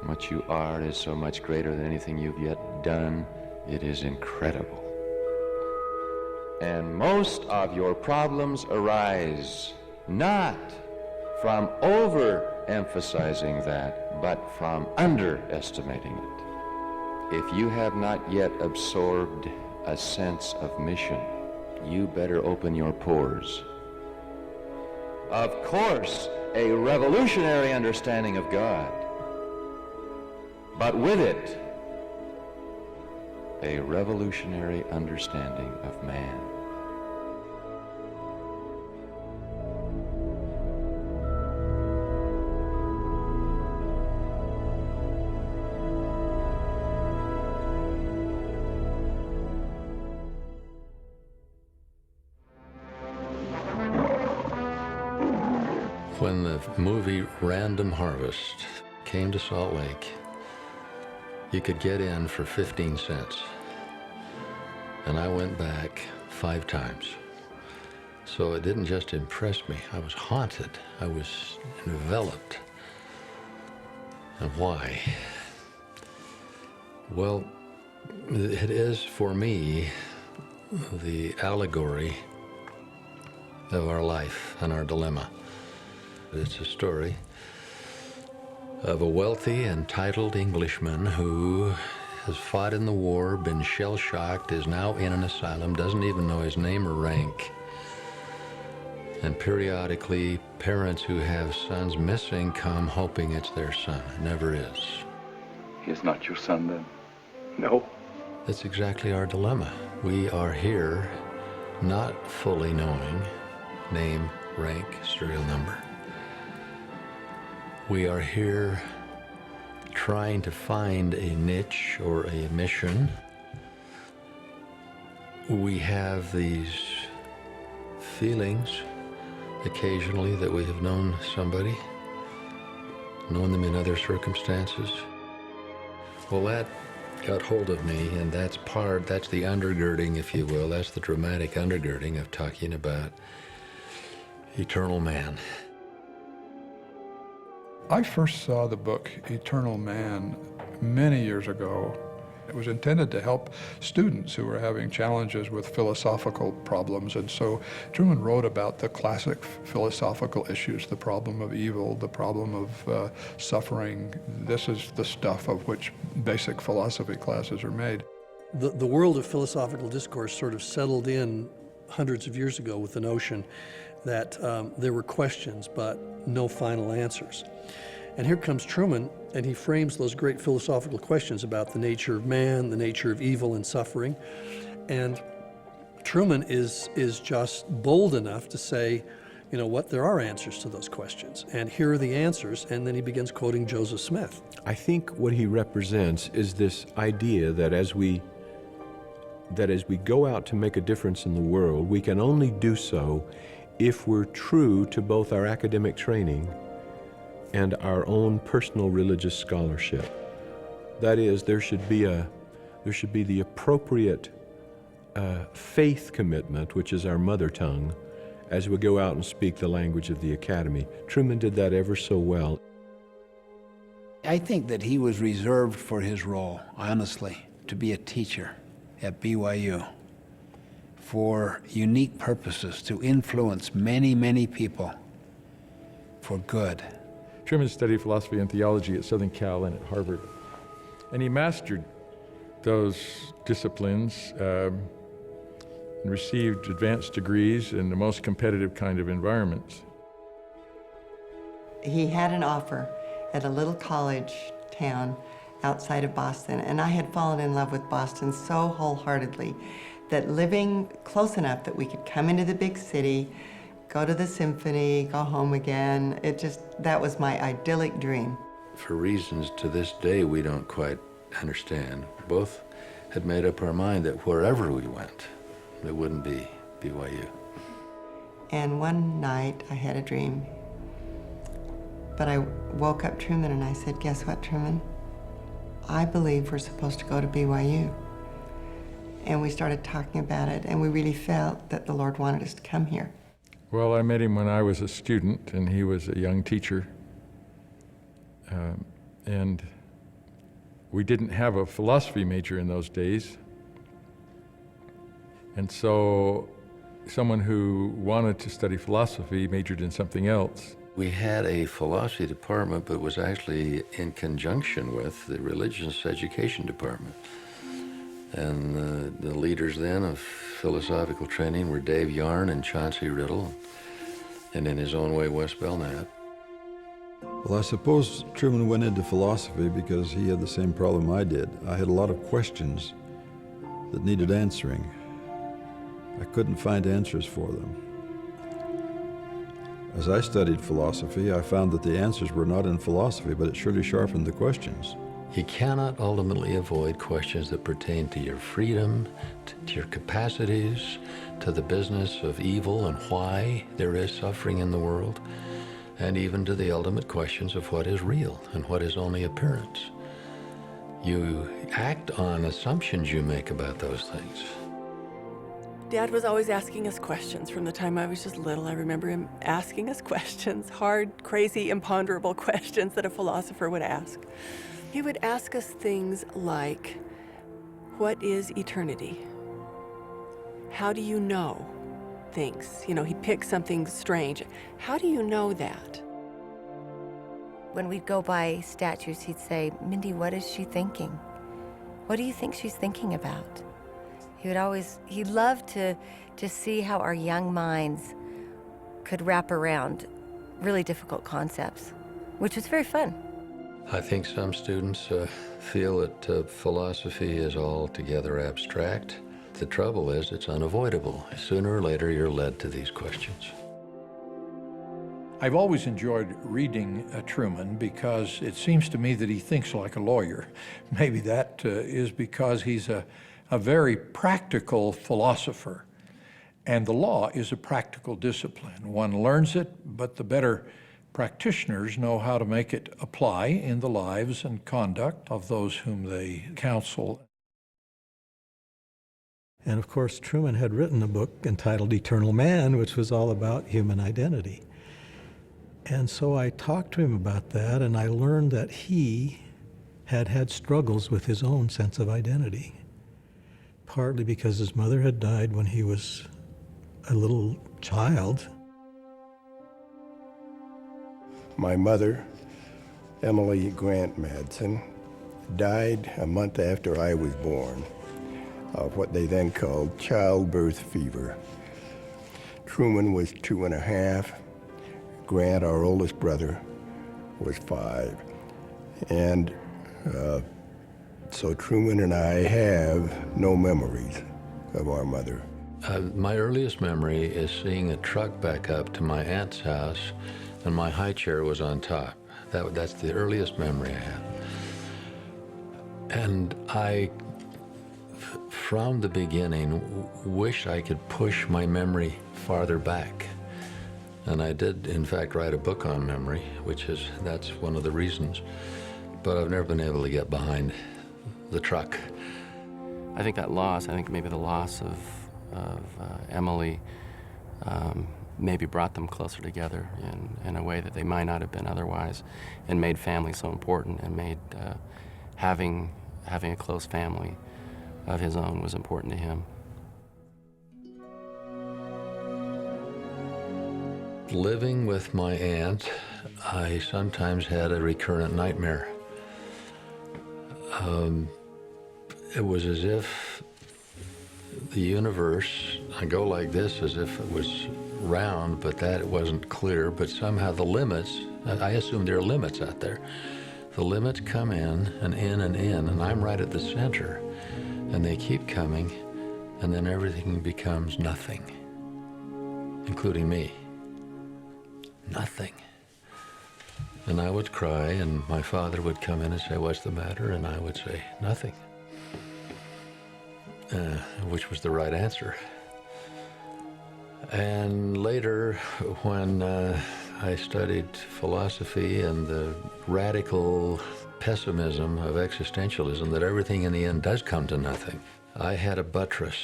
What you are is so much greater than anything you've yet done. It is incredible. And most of your problems arise not from overemphasizing that, but from underestimating it. If you have not yet absorbed a sense of mission, you better open your pores. Of course, a revolutionary understanding of God, but with it, a revolutionary understanding of man. When the movie Random Harvest came to Salt Lake, you could get in for 15 cents. And I went back 5 times. So it didn't just impress me, I was haunted. I was enveloped. And why? Well, it is for me the allegory of our life and our dilemma. It's a story of a wealthy, entitled Englishman who has fought in the war, been shell-shocked, is now in an asylum, doesn't even know his name or rank. And periodically, parents who have sons missing come hoping it's their son. It never is. He is not your son, then? No. That's exactly our dilemma. We are here not fully knowing name, rank, serial number. We are here trying to find a niche or a mission. We have these feelings occasionally that we have known somebody, known them in other circumstances. Well, that got hold of me, and that's the undergirding, if you will. That's the dramatic undergirding of talking about eternal man. I first saw the book Eternal Man many years ago. It was intended to help students who were having challenges with philosophical problems, and so Truman wrote about the classic philosophical issues, the problem of evil, the problem of suffering. This is the stuff of which basic philosophy classes are made. The world of philosophical discourse sort of settled in hundreds of years ago with the notion that there were questions but no final answers. And here comes Truman, and he frames those great philosophical questions about the nature of man, the nature of evil and suffering. And Truman is just bold enough to say, you know what, there are answers to those questions, and here are the answers, and then he begins quoting Joseph Smith. I think what he represents is this idea that as we go out to make a difference in the world, we can only do so if we're true to both our academic training and our own personal religious scholarship. That is, there should be the appropriate faith commitment, which is our mother tongue, as we go out and speak the language of the academy. Truman did that ever so well. I think that he was reserved for his role, honestly, to be a teacher at BYU for unique purposes, to influence many, many people for good. Truman studied philosophy and theology at Southern Cal and at Harvard. And he mastered those disciplines and received advanced degrees in the most competitive kind of environments. He had an offer at a little college town outside of Boston, and I had fallen in love with Boston so wholeheartedly that living close enough that we could come into the big city, go to the symphony, go home again, that was my idyllic dream. For reasons to this day we don't quite understand, both had made up our mind that wherever we went, it wouldn't be BYU. And one night I had a dream, but I woke up Truman and I said, guess what, Truman? I believe we're supposed to go to BYU. And we started talking about it, and we really felt that the Lord wanted us to come here. Well, I met him when I was a student, and he was a young teacher. And we didn't have a philosophy major in those days. And so someone who wanted to study philosophy majored in something else. We had a philosophy department, but it was actually in conjunction with the religious education department. And the leaders then of philosophical training were Dave Yarn and Chauncey Riddle, and in his own way, Wes Belknap. Well, I suppose Truman went into philosophy because he had the same problem I did. I had a lot of questions that needed answering. I couldn't find answers for them. As I studied philosophy, I found that the answers were not in philosophy, but it surely sharpened the questions. You cannot ultimately avoid questions that pertain to your freedom, to your capacities, to the business of evil and why there is suffering in the world, and even to the ultimate questions of what is real and what is only appearance. You act on assumptions you make about those things. Dad was always asking us questions from the time I was just little. I remember him asking us questions, hard, crazy, imponderable questions that a philosopher would ask. He would ask us things like, what is eternity? How do you know things? You know, he'd pick something strange. How do you know that? When we'd go by statues, he'd say, Mindy, what is she thinking? What do you think she's thinking about? He'd love to see how our young minds could wrap around really difficult concepts, which was very fun. I think some students feel that philosophy is altogether abstract. The trouble is it's unavoidable. Sooner or later, you're led to these questions. I've always enjoyed reading Truman because it seems to me that he thinks like a lawyer. Maybe that is because he's a very practical philosopher. And the law is a practical discipline. One learns it, but the better practitioners know how to make it apply in the lives and conduct of those whom they counsel. And of course, Truman had written a book entitled Eternal Man, which was all about human identity. And so I talked to him about that, and I learned that he had had struggles with his own sense of identity, partly because his mother had died when he was a little child. My mother, Emily Grant Madsen, died a month after I was born of what they then called childbirth fever. Truman was 2.5. Grant, our oldest brother, was 5. And so Truman and I have no memories of our mother. My earliest memory is seeing a truck back up to my aunt's house, and my high chair was on top. That's the earliest memory I have. And I, from the beginning, wish I could push my memory farther back. And I did, in fact, write a book on memory, that's one of the reasons. But I've never been able to get behind the truck. I think maybe the loss of Emily maybe brought them closer together in a way that they might not have been otherwise, and made family so important, and made having a close family of his own was important to him. Living with my aunt, I sometimes had a recurrent nightmare. It was as if the universe, I go like this as if it was round, but that it wasn't clear, but somehow the limits, I assume there are limits out there. The limits come in, and I'm right at the center, and they keep coming, and then everything becomes nothing, including me. Nothing. And I would cry, and my father would come in and say, "What's the matter?" And I would say, "Nothing," which was the right answer. And later, when I studied philosophy and the radical pessimism of existentialism, that everything in the end does come to nothing, I had a buttress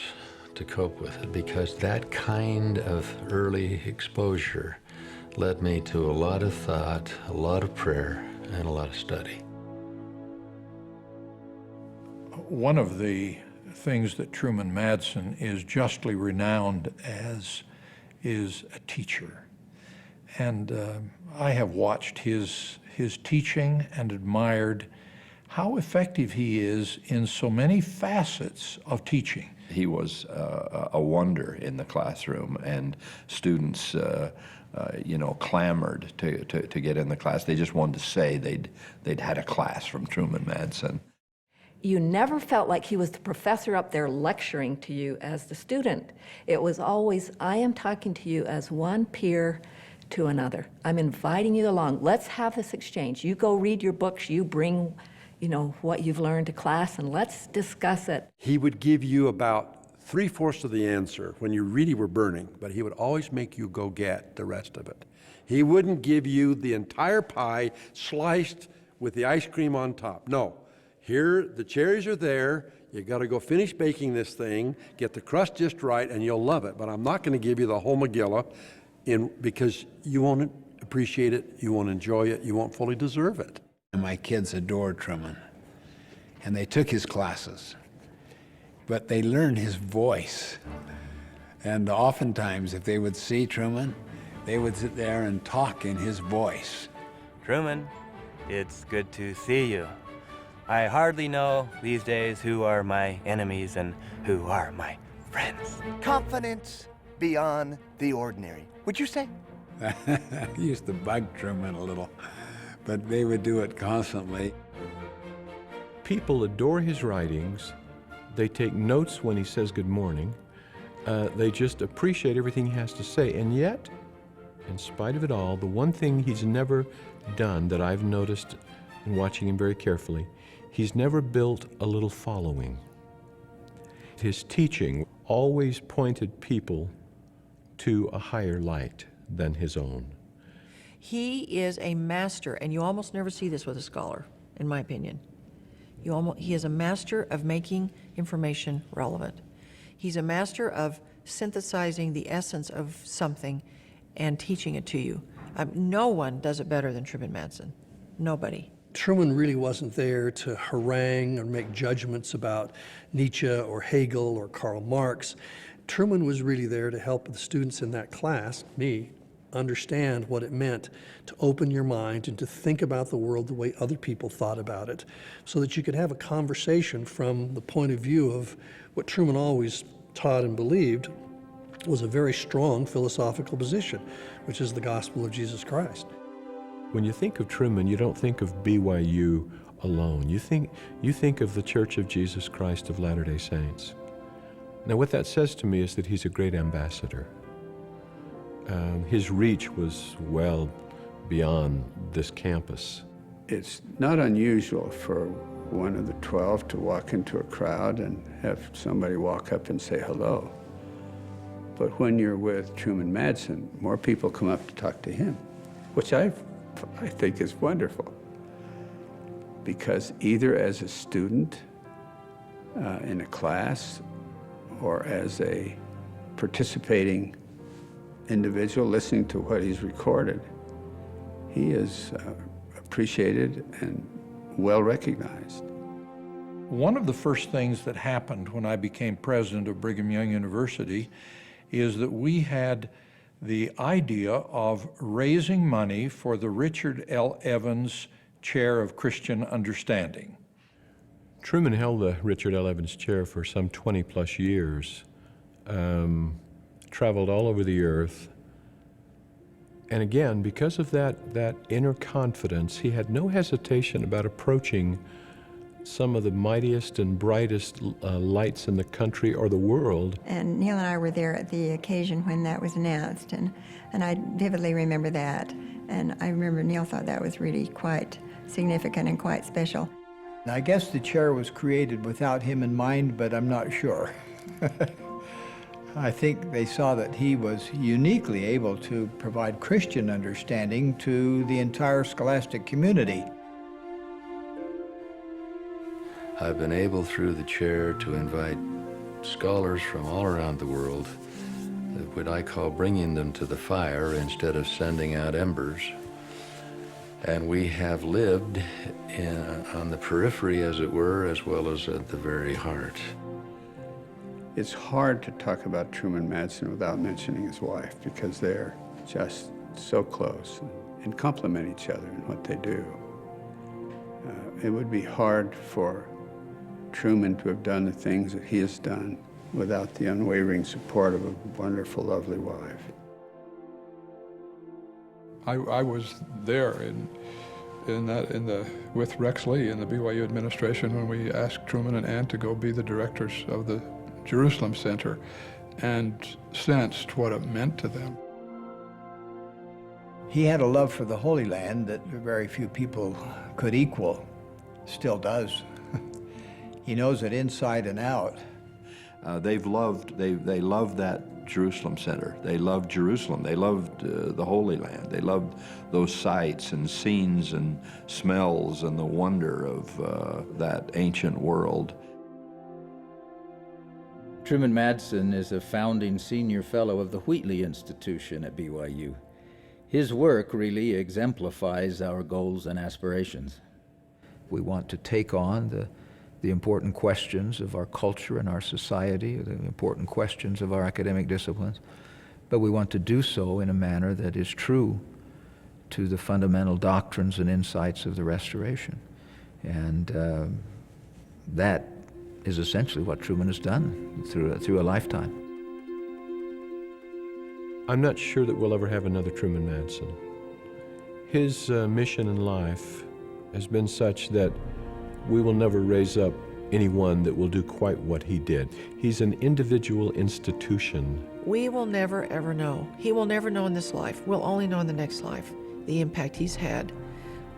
to cope with it, because that kind of early exposure led me to a lot of thought, a lot of prayer, and a lot of study. One of the things that Truman Madsen is justly renowned as is a teacher. And I have watched his teaching and admired how effective he is in so many facets of teaching. He was a wonder in the classroom, and students clamored to get in the class. They just wanted to say they'd had a class from Truman Madsen. You never felt like he was the professor up there lecturing to you as the student. It was always, I am talking to you as one peer to another. I'm inviting you along. Let's have this exchange. You go read your books, you bring, what you've learned to class, and let's discuss it. He would give you about 3/4 of the answer when you really were burning, but he would always make you go get the rest of it. He wouldn't give you the entire pie sliced with the ice cream on top. No. Here, the cherries are there. You got to go finish baking this thing, get the crust just right, and you'll love it. But I'm not going to give you the whole Megillah because you won't appreciate it, you won't enjoy it, you won't fully deserve it. My kids adored Truman, and they took his classes, but they learned his voice. And oftentimes, if they would see Truman, they would sit there and talk in his voice. Truman, it's good to see you. I hardly know these days who are my enemies and who are my friends. Confidence beyond the ordinary, would you say? I used to bug Truman a little, but they would do it constantly. People adore his writings. They take notes when he says good morning. They just appreciate everything he has to say. And yet, in spite of it all, the one thing he's never done that I've noticed in watching him very carefully, he's never built a little following. His teaching always pointed people to a higher light than his own. He is a master, and you almost never see this with a scholar, in my opinion. He is a master of making information relevant. He's a master of synthesizing the essence of something and teaching it to you. No one does it better than Truman Madsen. Nobody. Truman really wasn't there to harangue or make judgments about Nietzsche or Hegel or Karl Marx. Truman was really there to help the students in that class, me, understand what it meant to open your mind and to think about the world the way other people thought about it, so that you could have a conversation from the point of view of what Truman always taught and believed was a very strong philosophical position, which is the gospel of Jesus Christ. When you think of Truman, you don't think of BYU alone. You think of the Church of Jesus Christ of Latter-day Saints. Now, what that says to me is that he's a great ambassador. His reach was well beyond this campus. It's not unusual for one of the 12 to walk into a crowd and have somebody walk up and say hello. But when you're with Truman Madsen, more people come up to talk to him, which I think is wonderful. Because either as a student in a class or as a participating individual listening to what he's recorded, he is appreciated and well recognized. One of the first things that happened when I became president of Brigham Young University is that we had the idea of raising money for the Richard L. Evans Chair of Christian Understanding. Truman held the Richard L. Evans Chair for some 20-plus years, traveled all over the earth. And again, because of that inner confidence, he had no hesitation about approaching some of the mightiest and brightest lights in the country or the world. And Neil and I were there at the occasion when that was announced, and I vividly remember that. And I remember Neil thought that was really quite significant and quite special. I guess the chair was created without him in mind, but I'm not sure. I think they saw that he was uniquely able to provide Christian understanding to the entire scholastic community. I've been able through the chair to invite scholars from all around the world, what I call bringing them to the fire instead of sending out embers. And we have lived on the periphery, as it were, as well as at the very heart. It's hard to talk about Truman Madsen without mentioning his wife, because they're just so close and complement each other in what they do. It would be hard for Truman to have done the things that he has done without the unwavering support of a wonderful, lovely wife. I was there with Rex Lee in the BYU administration when we asked Truman and Ann to go be the directors of the Jerusalem Center, and sensed what it meant to them. He had a love for the Holy Land that very few people could equal, still does. He knows it inside and out. They loved that Jerusalem Center. They loved Jerusalem. They loved the Holy Land. They loved those sights and scenes and smells and the wonder of that ancient world. Truman Madsen is a founding senior fellow of the Wheatley Institution at BYU. His work really exemplifies our goals and aspirations. We want to take on the important questions of our culture and our society, the important questions of our academic disciplines, but we want to do so in a manner that is true to the fundamental doctrines and insights of the Restoration. And that is essentially what Truman has done through a lifetime. I'm not sure that we'll ever have another Truman Madsen. His mission in life has been such that we will never raise up anyone that will do quite what he did. He's an individual institution. We will never, ever know. He will never know in this life. We'll only know in the next life the impact he's had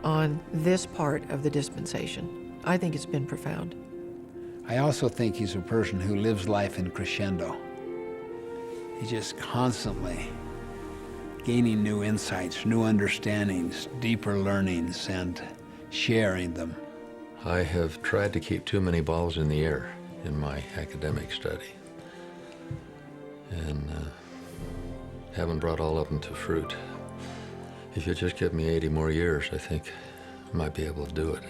on this part of the dispensation. I think it's been profound. I also think he's a person who lives life in crescendo. He's just constantly gaining new insights, new understandings, deeper learnings, and sharing them. I have tried to keep too many balls in the air in my academic study, and haven't brought all of them to fruit. If you just give me 80 more years, I think I might be able to do it.